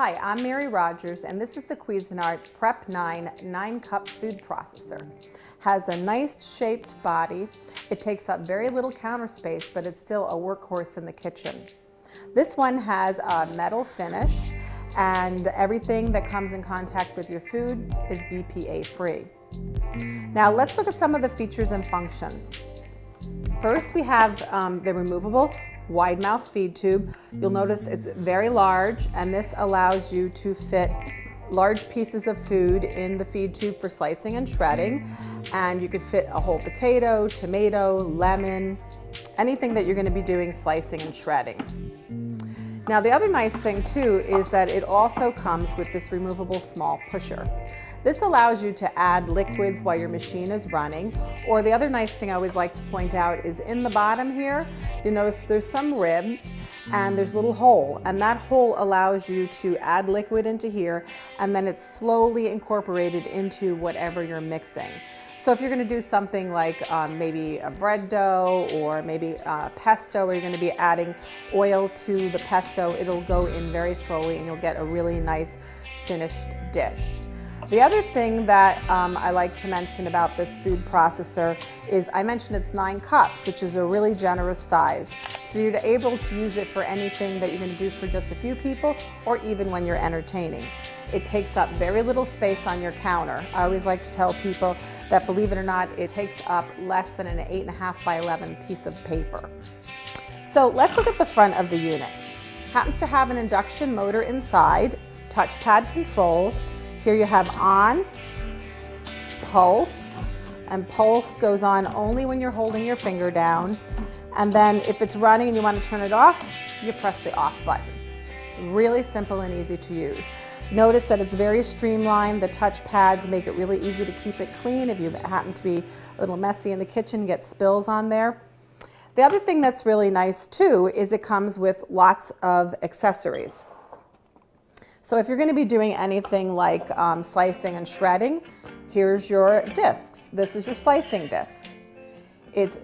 Hi, I'm Mary Rogers, and this is the Cuisinart Prep 9 9-cup food processor. Has a nice shaped body. It takes up very little counter space, but it's still a workhorse in the kitchen. This one has a metal finish, and everything that comes in contact with your food is BPA free. Now let's look at some of the features and functions. First, we have the removable wide mouth feed tube. You'll notice it's very large, and this allows you to fit large pieces of food in the feed tube for slicing and shredding. And you could fit a whole potato, tomato, lemon, anything that you're going to be doing slicing and shredding. Now the other nice thing too is that it also comes with this removable small pusher. This allows you to add liquids while your machine is running, or the other nice thing I always like to point out is in the bottom here, you notice there's some ribs and there's a little hole, and that hole allows you to add liquid into here, and then it's slowly incorporated into whatever you're mixing. So if you're going to do something like maybe a bread dough or maybe pesto, where you're going to be adding oil to the pesto, it'll go in very slowly and you'll get a really nice finished dish. The other thing that I like to mention about this food processor is I mentioned it's 9 cups, which is a really generous size. So you're able to use it for anything that you're going to do for just a few people, or even when you're entertaining. It takes up very little space on your counter. I always like to tell people that, believe it or not, it takes up less than an 8.5 by 11 piece of paper. So let's look at the front of the unit. Happens to have an induction motor inside, touchpad controls. Here you have on, pulse, and pulse goes on only when you're holding your finger down. And then if it's running and you want to turn it off, you press the off button. It's really simple and easy to use. Notice that it's very streamlined. The touch pads make it really easy to keep it clean if you happen to be a little messy in the kitchen, get spills on there. The other thing that's really nice too is it comes with lots of accessories. So if you're going to be doing anything like slicing and shredding, here's your discs. This is your slicing disc. It's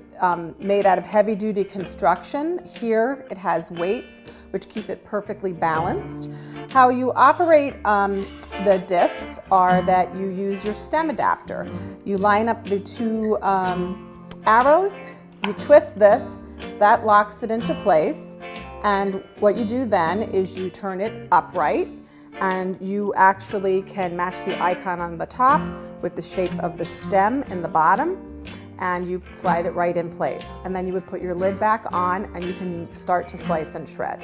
made out of heavy-duty construction. Here it has weights which keep it perfectly balanced. How you operate the discs are that you use your stem adapter. You line up the two arrows, you twist this, that locks it into place, and what you do then is you turn it upright, and you actually can match the icon on the top with the shape of the stem in the bottom, and you slide it right in place. And then you would put your lid back on and you can start to slice and shred.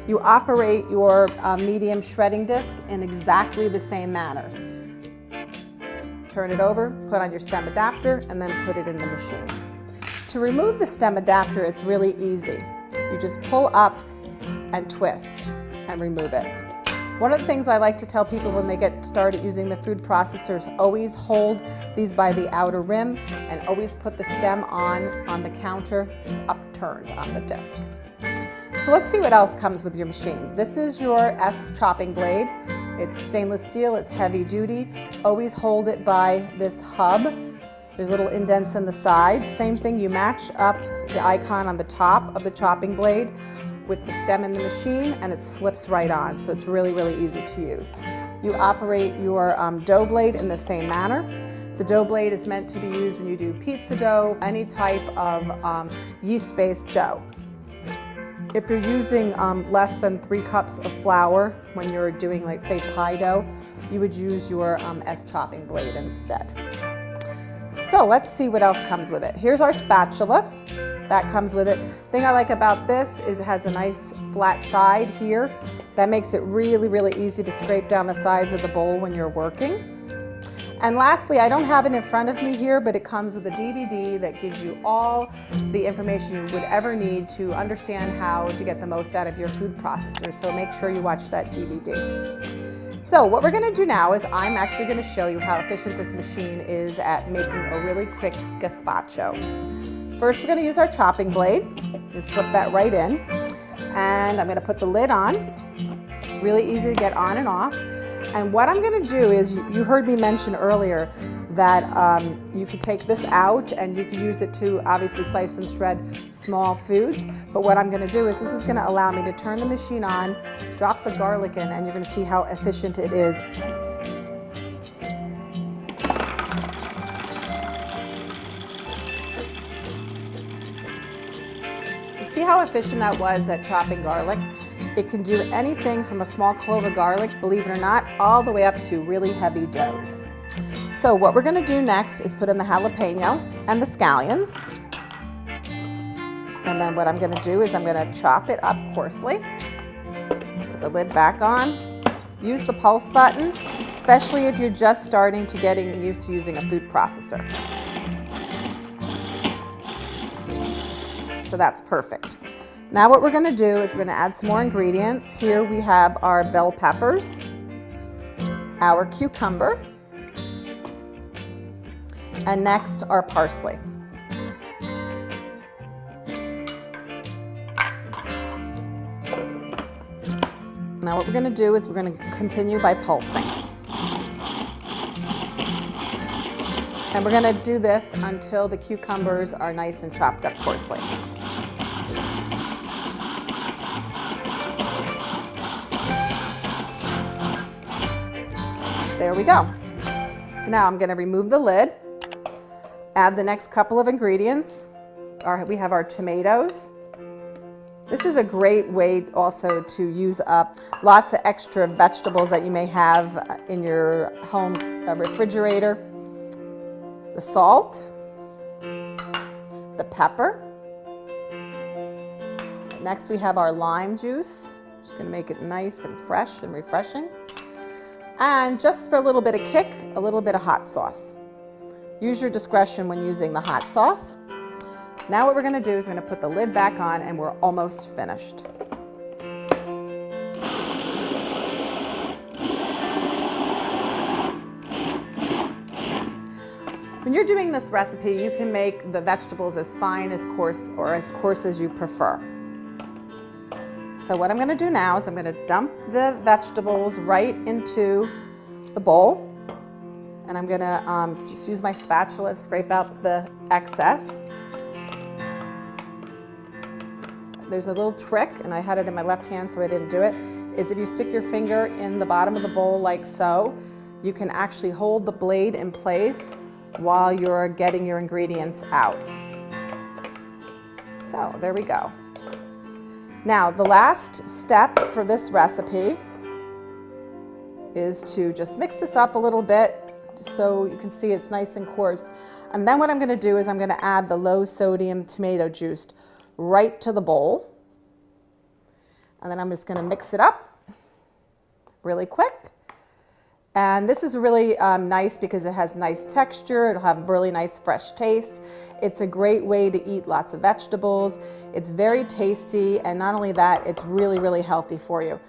You operate your medium shredding disc in exactly the same manner. Turn it over, put on your stem adapter, and then put it in the machine. To remove the stem adapter, it's really easy. You just pull up and twist and remove it. One of the things I like to tell people when they get started using the food processors, always hold these by the outer rim and always put the stem on the counter, upturned on the disc. So let's see what else comes with your machine. This is your S chopping blade. It's stainless steel, it's heavy duty. Always hold it by this hub. There's little indents in the side. Same thing, you match up the icon on the top of the chopping blade with the stem in the machine, and it slips right on, so it's really, really easy to use. You operate your dough blade in the same manner. The dough blade is meant to be used when you do pizza dough, any type of yeast-based dough. If you're using less than 3 cups of flour when you're doing, like, say, pie dough, you would use your S chopping blade instead. So let's see what else comes with it. Here's our spatula. That comes with it. The thing I like about this is it has a nice flat side here. That makes it really, really easy to scrape down the sides of the bowl when you're working. And lastly, I don't have it in front of me here, but it comes with a DVD that gives you all the information you would ever need to understand how to get the most out of your food processor. So make sure you watch that DVD. So what we're going to do now is I'm actually going to show you how efficient this machine is at making a really quick gazpacho. First, we're going to use our chopping blade. Just slip that right in. And I'm going to put the lid on. It's really easy to get on and off. And what I'm going to do is, you heard me mention earlier that you could take this out and you could use it to obviously slice and shred small foods. But what I'm gonna do is this is gonna allow me to turn the machine on, drop the garlic in, and you're gonna see how efficient it is. You see how efficient that was at chopping garlic? It can do anything from a small clove of garlic, believe it or not, all the way up to really heavy doughs. So what we're gonna do next is put in the jalapeno and the scallions. And then what I'm gonna do is I'm gonna chop it up coarsely. Put the lid back on. Use the pulse button, especially if you're just starting to getting used to using a food processor. So that's perfect. Now what we're gonna do is we're gonna add some more ingredients. Here we have our bell peppers, our cucumber, and next our parsley. Now what we're gonna do is we're gonna continue by pulsing. And we're gonna do this until the cucumbers are nice and chopped up coarsely. There we go. So now I'm gonna remove the lid, add the next couple of ingredients. We have our tomatoes. This is a great way also to use up lots of extra vegetables that you may have in your home refrigerator. The salt, the pepper. Next we have our lime juice. Just gonna make it nice and fresh and refreshing. And just for a little bit of kick, a little bit of hot sauce. Use your discretion when using the hot sauce. Now what we're gonna do is we're gonna put the lid back on and we're almost finished. When you're doing this recipe, you can make the vegetables as fine, as coarse, or as coarse as you prefer. So what I'm gonna do now is I'm gonna dump the vegetables right into the bowl. And I'm gonna just use my spatula to scrape out the excess. There's a little trick, and I had it in my left hand so I didn't do it, is if you stick your finger in the bottom of the bowl like so, you can actually hold the blade in place while you're getting your ingredients out. So there we go. Now the last step for this recipe is to just mix this up a little bit so you can see it's nice and coarse. And then what I'm gonna do is I'm gonna add the low sodium tomato juice right to the bowl. And then I'm just gonna mix it up really quick. And this is really nice because it has nice texture, it'll have really nice fresh taste. It's a great way to eat lots of vegetables. It's very tasty, and not only that, it's really, really healthy for you.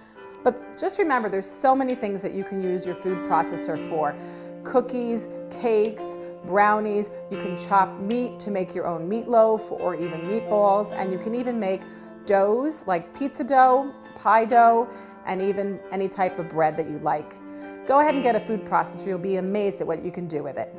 But just remember, there's so many things that you can use your food processor for. Cookies, cakes, brownies. You can chop meat to make your own meatloaf or even meatballs, and you can even make doughs like pizza dough, pie dough, and even any type of bread that you like. Go ahead and get a food processor. You'll be amazed at what you can do with it.